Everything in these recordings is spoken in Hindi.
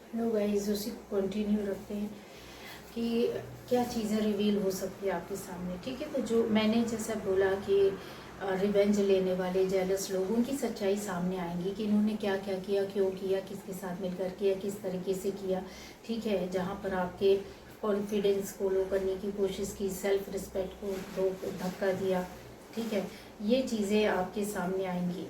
हेलो गाइस, उसी को कंटिन्यू रखते हैं कि क्या चीज़ें रिवील हो सकती है आपके सामने। ठीक है, तो जो मैंने जैसा बोला कि रिवेंज लेने वाले जेलस लोग, उनकी सच्चाई सामने आएंगी कि इन्होंने क्या क्या किया, क्यों किया, किसके साथ मिलकर किया, किस तरीके से किया। ठीक है, जहाँ पर आपके कॉन्फिडेंस को लो करने की कोशिश की, सेल्फ रिस्पेक्ट को धक्का दिया। ठीक है, ये चीज़ें आपके सामने आएंगी।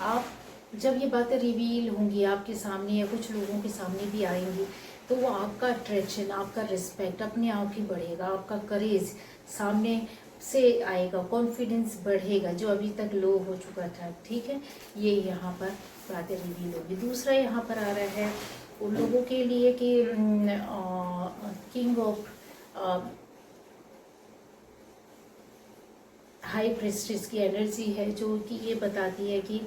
आप जब ये बातें रिवील होंगी आपके सामने या कुछ लोगों के सामने भी आएंगी, तो वो आपका अट्रैक्शन, आपका रिस्पेक्ट अपने आप ही बढ़ेगा, आपका करेज सामने से आएगा, कॉन्फिडेंस बढ़ेगा जो अभी तक लो हो चुका था। ठीक है, ये यहाँ पर बातें रिवील होगी। दूसरा यहाँ पर आ रहा है उन लोगों के लिए कि किंग ऑफ हाई प्रेस्टिज की एनर्जी है, जो कि ये बताती है कि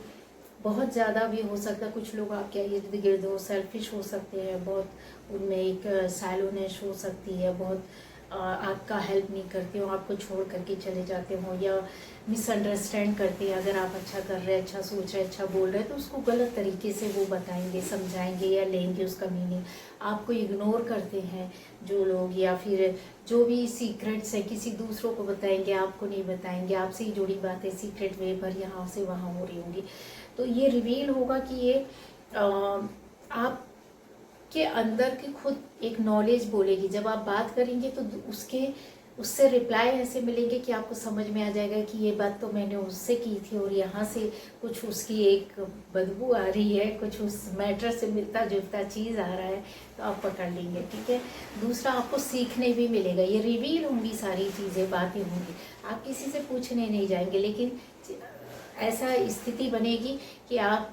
बहुत ज़्यादा भी हो सकता है, कुछ लोग आपके इर्द गिर्द हो, सेल्फिश हो सकते हैं, बहुत उनमें एक सैलोनेस हो सकती है, बहुत आपका हेल्प नहीं करते हो, आपको छोड़ करके चले जाते हो, या मिसअंडरस्टैंड करते हैं। अगर आप अच्छा कर रहे हैं, अच्छा सोच रहे हैं, अच्छा बोल रहे हैं, तो उसको गलत तरीके से वो बताएंगे, समझाएंगे या लेंगे उसका मीनिंग। आपको इग्नोर करते हैं जो लोग, या फिर जो भी सीक्रेट्स है किसी दूसरों को बताएंगे, आपको नहीं बताएंगे। आपसे ही जुड़ी बातें सीक्रेट वे पर यहाँ से वहाँ हो रही होंगी। तो ये रिवील होगा कि ये आपके अंदर की खुद एक नॉलेज बोलेगी। जब आप बात करेंगे तो उससे रिप्लाई ऐसे मिलेंगे कि आपको समझ में आ जाएगा कि ये बात तो मैंने उससे की थी और यहाँ से कुछ उसकी एक बदबू आ रही है, कुछ उस मैटर से मिलता जुलता चीज़ आ रहा है, तो आप पकड़ लेंगे। ठीक है, दूसरा आपको सीखने भी मिलेगा। ये रिवील होंगी सारी चीज़ें, बातें होंगी, आप किसी से पूछने नहीं जाएंगे, लेकिन ऐसा स्थिति बनेगी कि आप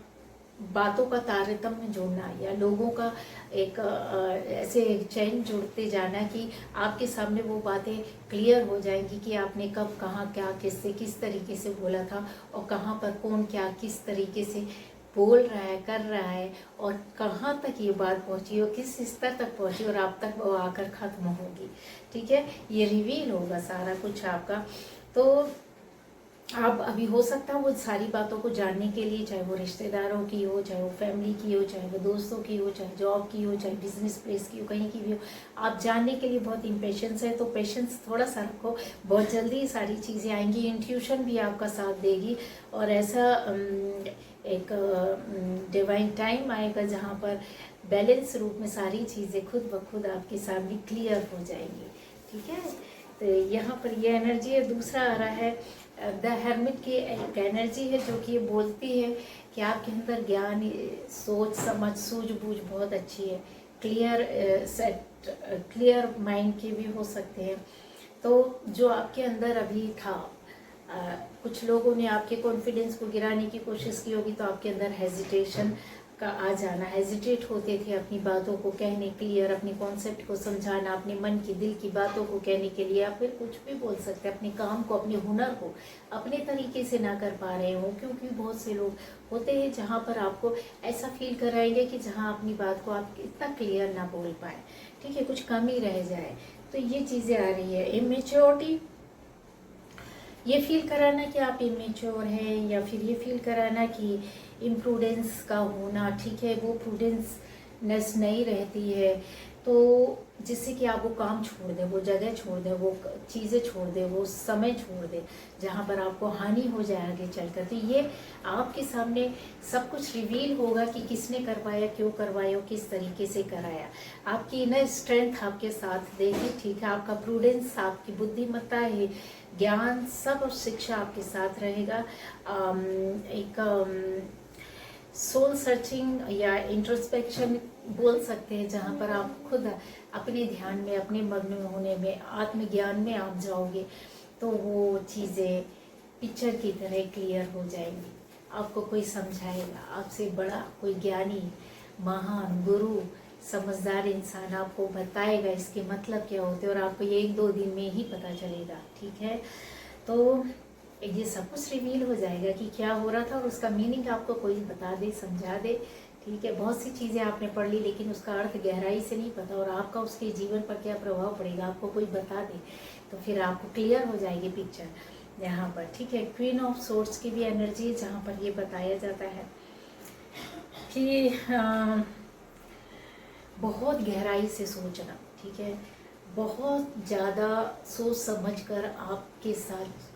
बातों का तारतम्य जोड़ना या लोगों का एक ऐसे चैन जुड़ते जाना कि आपके सामने वो बातें क्लियर हो जाएंगी कि आपने कब कहाँ क्या किससे किस तरीके से बोला था, और कहाँ पर कौन क्या किस तरीके से बोल रहा है, कर रहा है, और कहाँ तक ये बात पहुँची और किस स्तर तक पहुँची और आप तक वो आकर ख़त्म होगी। ठीक है, ये रिवील होगा सारा कुछ आपका। तो आप अभी हो सकता है वो सारी बातों को जानने के लिए, चाहे वो रिश्तेदारों की हो, चाहे वो फैमिली की हो, चाहे वो दोस्तों की हो, चाहे जॉब की हो, चाहे बिजनेस प्लेस की हो, कहीं की भी हो, आप जानने के लिए बहुत इम्पेशेंस है। तो पेशेंस थोड़ा सा रखो, बहुत जल्दी सारी चीज़ें आएंगी। इंट्यूशन भी आपका साथ देगी, और ऐसा एक डिवाइन टाइम आएगा जहाँ पर बैलेंस रूप में सारी चीज़ें खुद ब खुद आपके सामने क्लियर हो जाएंगी। ठीक है, तो यहाँ पर ये एनर्जी है। दूसरा आ रहा है द हर्मिट की एक एनर्जी है, जो कि ये बोलती है कि आपके अंदर ज्ञान, सोच समझ सूझबूझ बहुत अच्छी है। क्लियर माइंड के भी हो सकते हैं। तो जो आपके अंदर अभी था, कुछ लोगों ने आपके कॉन्फिडेंस को गिराने की कोशिश की होगी, तो आपके अंदर हेजिटेशन का आ जाना, हेजिटेट होते थे अपनी बातों को कहने, क्लियर अपने कॉन्सेप्ट को समझाना, अपने मन की दिल की बातों को कहने के लिए, या फिर कुछ भी बोल सकते हैं, अपने काम को, अपने हुनर को अपने तरीके से ना कर पा रहे हो। क्योंकि बहुत से लोग होते हैं जहाँ पर आपको ऐसा फील कराएंगे कि जहाँ अपनी बात को आप इतना क्लियर ना बोल पाए, ठीक है, कुछ कमी रह जाए। तो ये चीज़ें आ रही है। इमेच्योरिटी, ये फील कराना कि आप इमेच्योर हैं, या फिर ये फील कराना कि इम्प्रूडेंस का होना, ठीक है, वो प्रूडेंसनेस नहीं रहती है, तो जिससे कि आप वो काम छोड़ दें, वो जगह छोड़ दें, वो चीज़ें छोड़ दें, वो समय छोड़ दें जहाँ पर आपको हानि हो जाए आगे चलकर। तो ये आपके सामने सब कुछ रिवील होगा कि किसने करवाया, क्यों करवाया, किस तरीके से कराया। आपकी इनर स्ट्रेंथ आपके साथ देगी। ठीक है, आपका प्रूडेंस, आपकी बुद्धिमत्ता है, ज्ञान, सब शिक्षा आपके साथ रहेगा। एक सोल सर्चिंग या इंट्रोस्पेक्शन बोल सकते हैं, जहाँ पर आप खुद अपने ध्यान में, अपने मग्न होने में, आत्मज्ञान में आप जाओगे, तो वो चीज़ें पिक्चर की तरह क्लियर हो जाएंगी। आपको कोई समझाएगा, आपसे बड़ा कोई ज्ञानी, महान गुरु, समझदार इंसान आपको बताएगा इसके मतलब क्या होते हैं, और आपको ये 1-2 दिन में ही पता चलेगा। ठीक है, तो ये सब कुछ रिवील हो जाएगा कि क्या हो रहा था, और उसका मीनिंग आपको कोई बता दे, समझा दे। ठीक है, बहुत सी चीज़ें आपने पढ़ ली, लेकिन उसका अर्थ गहराई से नहीं पता, और आपका उसके जीवन पर क्या प्रभाव पड़ेगा आपको कोई बता दे, तो फिर आपको क्लियर हो जाएगी पिक्चर यहाँ पर। ठीक है, क्वीन ऑफ सोर्ड्स की भी एनर्जी है, जहाँ पर ये बताया जाता है कि बहुत गहराई से सोचना, ठीक है, बहुत ज़्यादा सोच समझ कर आपके साथ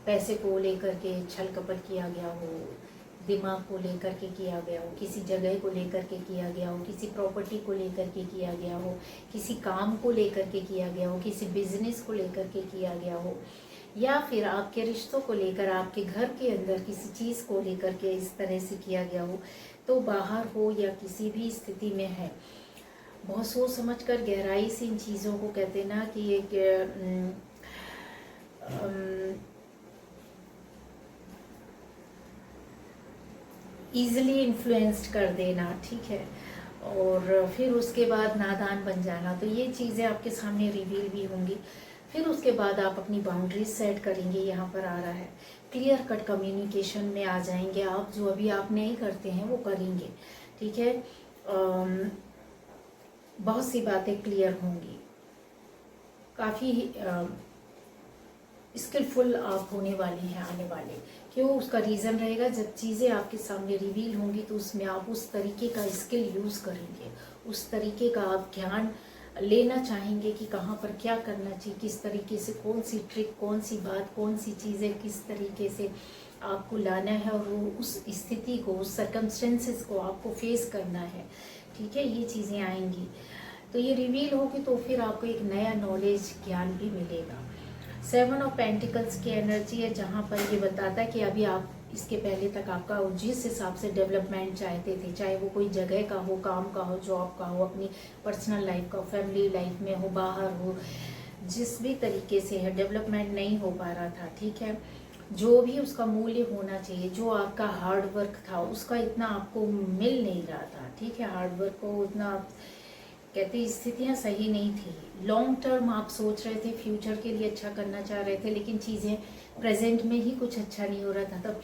पैसे को लेकर के छल कपट किया गया हो, दिमाग को लेकर के किया गया हो, किसी जगह को लेकर के किया गया हो, किसी प्रॉपर्टी को लेकर के किया गया हो, किसी काम को लेकर के किया गया हो, किसी बिजनेस को लेकर के किया गया हो, या फिर आपके रिश्तों को लेकर, आपके घर के अंदर किसी चीज़ को लेकर के इस तरह से किया गया हो, तो बाहर हो या किसी भी स्थिति में है, बहुत सोच समझ कर गहराई से इन चीज़ों को कहते ना कि एक ईज़िली इन्फ्लुएंस्ड कर देना, ठीक है, और फिर उसके बाद नादान बन जाना, तो ये चीज़ें आपके सामने रिवील भी होंगी। फिर उसके बाद आप अपनी बाउंड्रीज सेट करेंगे, यहाँ पर आ रहा है क्लियर कट कम्युनिकेशन में आ जाएंगे आप, जो अभी आप नहीं करते हैं वो करेंगे, ठीक है। बहुत सी बातें क्लियर होंगी, काफ़ी स्किलफुल आप होने वाले हैं आने वाले। क्यों? उसका रीज़न रहेगा, जब चीज़ें आपके सामने रिवील होंगी तो उसमें आप उस तरीके का स्किल यूज़ करेंगे, उस तरीके का आप ज्ञान लेना चाहेंगे कि कहाँ पर क्या करना चाहिए, किस तरीके से, कौन सी ट्रिक, कौन सी बात, कौन सी चीज़ें किस तरीके से आपको लाना है, और वो उस स्थिति को, उस सर्कमस्टेंसेस को आपको फेस करना है, ठीक है। ये चीज़ें आएंगी तो ये रिवील होगी, तो फिर आपको एक नया नॉलेज, ज्ञान भी मिलेगा। 7 ऑफ पेंटिकल्स की एनर्जी है, जहाँ पर ये बताता है कि अभी आप इसके पहले तक आपका जिस हिसाब से डेवलपमेंट चाहते थे, चाहे वो कोई जगह का हो, काम का हो, जॉब का हो, अपनी पर्सनल लाइफ का हो, फैमिली लाइफ में हो, बाहर हो, जिस भी तरीके से है, डेवलपमेंट नहीं हो पा रहा था, ठीक है। जो भी उसका मूल्य होना चाहिए, जो आपका हार्ड वर्क था, उसका इतना आपको मिल नहीं रहा था, ठीक है। हार्ड वर्क को उतना, कहते स्थितियाँ सही नहीं थी। लॉन्ग टर्म आप सोच रहे थे, फ्यूचर के लिए अच्छा करना चाह रहे थे, लेकिन चीज़ें प्रेजेंट में ही कुछ अच्छा नहीं हो रहा था, तब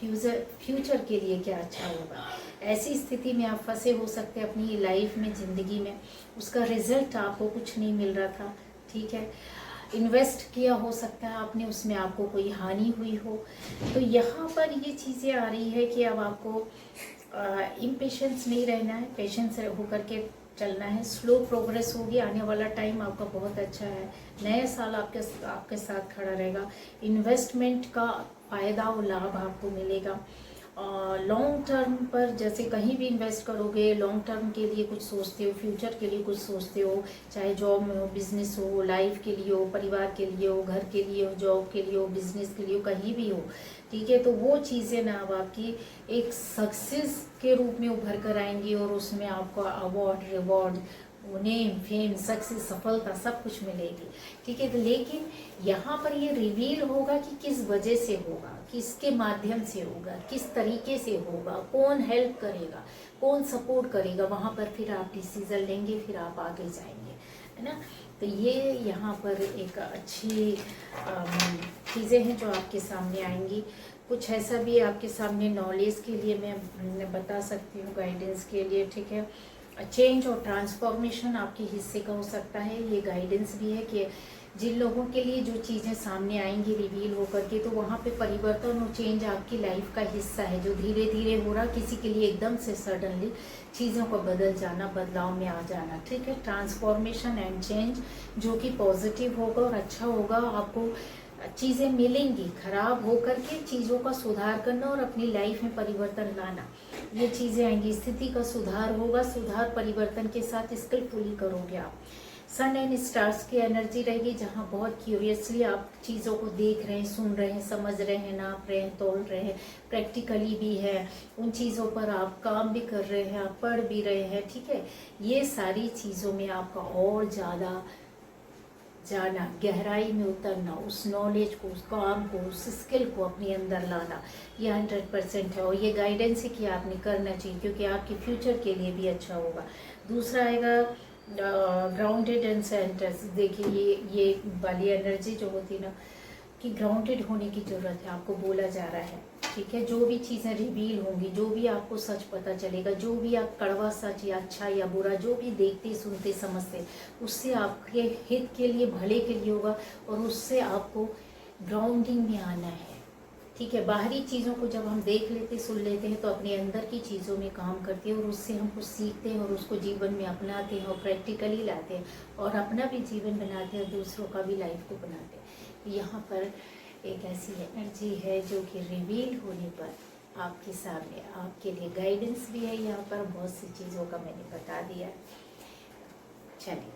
फ्यूचर के लिए क्या अच्छा होगा। ऐसी स्थिति में आप फंसे हो सकते हैं अपनी लाइफ में, ज़िंदगी में, उसका रिजल्ट आपको कुछ नहीं मिल रहा था, ठीक है। इन्वेस्ट किया हो सकता है आपने, उसमें आपको कोई हानि हुई हो, तो यहाँ पर ये चीज़ें आ रही है कि अब आपको इम्पेशेंस नहीं रहना है, पेशेंस होकर के चलना है। स्लो प्रोग्रेस होगी, आने वाला टाइम आपका बहुत अच्छा है, नया साल आपके साथ खड़ा रहेगा। इन्वेस्टमेंट का फ़ायदा और लाभ आपको मिलेगा। लॉन्ग टर्म पर जैसे कहीं भी इन्वेस्ट करोगे, लॉन्ग टर्म के लिए कुछ सोचते हो, फ्यूचर के लिए कुछ सोचते हो, चाहे जॉब में हो, बिजनेस हो, लाइफ के लिए हो, परिवार के लिए हो, घर के लिए हो, जॉब के लिए हो, बिजनेस के लिए हो, कहीं भी हो, ठीक है। तो वो चीज़ें ना अब आपकी एक सक्सेस के रूप में उभर कर आएंगी, और उसमें आपको award, reward, name, fame, success, सफलता सब कुछ मिलेगी, ठीक है। तो लेकिन यहाँ पर ये रिवील होगा कि किस वजह से होगा, किसके माध्यम से होगा, किस तरीके से होगा, कौन हेल्प करेगा, कौन सपोर्ट करेगा, वहाँ पर फिर आप डिसीजन लेंगे, फिर आप आगे जाएंगे, है ना। तो ये यहाँ पर एक अच्छी चीज़ें हैं जो आपके सामने आएंगी। कुछ ऐसा भी आपके सामने नॉलेज के लिए मैं बता सकती हूँ, गाइडेंस के लिए, ठीक है। चेंज और ट्रांसफॉर्मेशन आपके हिस्से का हो सकता है। ये गाइडेंस भी है कि जिन लोगों के लिए जो चीज़ें सामने आएंगी रिवील होकर के, तो वहाँ पे परिवर्तन और चेंज आपकी लाइफ का हिस्सा है, जो धीरे धीरे हो रहा, किसी के लिए एकदम से सडनली चीज़ों को बदल जाना, बदलाव में आ जाना, ठीक है। ट्रांसफॉर्मेशन एंड चेंज जो कि पॉजिटिव होगा और अच्छा होगा, आपको चीज़ें मिलेंगी। खराब होकर के चीज़ों का सुधार करना और अपनी लाइफ में परिवर्तन लाना, ये चीज़ें आएंगी। स्थिति का सुधार होगा, सुधार परिवर्तन के साथ स्किलफुली करोगे आप। सन एंड स्टार्स की एनर्जी रहेगी, जहाँ बहुत क्यूरियसली आप चीज़ों को देख रहे हैं, सुन रहे हैं, समझ रहे हैं, नाप रहे हैं, तोल रहे हैं, प्रैक्टिकली भी है, उन चीज़ों पर आप काम भी कर रहे हैं, आप पढ़ भी रहे हैं, ठीक है। ये सारी चीज़ों में आपका और ज़्यादा जाना, गहराई में उतरना, उस नॉलेज को, उस काम को, उस स्किल को अपने अंदर लाना, ये 100% है। और ये गाइडेंस ही कि आपने करना चाहिए, क्योंकि आपके फ्यूचर के लिए भी अच्छा होगा। दूसरा आएगा ग्राउंडेड एंड सेंटर्स। देखिए ये वाली एनर्जी जो होती है ना, कि ग्राउंडेड होने की ज़रूरत है, आपको बोला जा रहा है, ठीक है। जो भी चीज़ें रिवील होंगी, जो भी आपको सच पता चलेगा, जो भी आप कड़वा सच या अच्छा या बुरा जो भी देखते, सुनते, समझते, उससे आपके हित के लिए, भले के लिए होगा, और उससे आपको ग्राउंडिंग में आना है, ठीक है, बाहरी चीज़ों को जब हम देख लेते सुन लेते हैं तो अपने अंदर की चीज़ों में काम करती है और उससे हम कुछ सीखते हैं और उसको जीवन में अपनाते हैं और प्रैक्टिकली लाते हैं और अपना भी जीवन बनाते हैं, दूसरों का भी लाइफ को बनाते हैं। यहाँ पर एक ऐसी एनर्जी है जो कि रिवील होने पर आपके सामने आपके लिए गाइडेंस भी है। यहाँ पर बहुत सी चीज़ों का मैंने बता दिया। चलिए,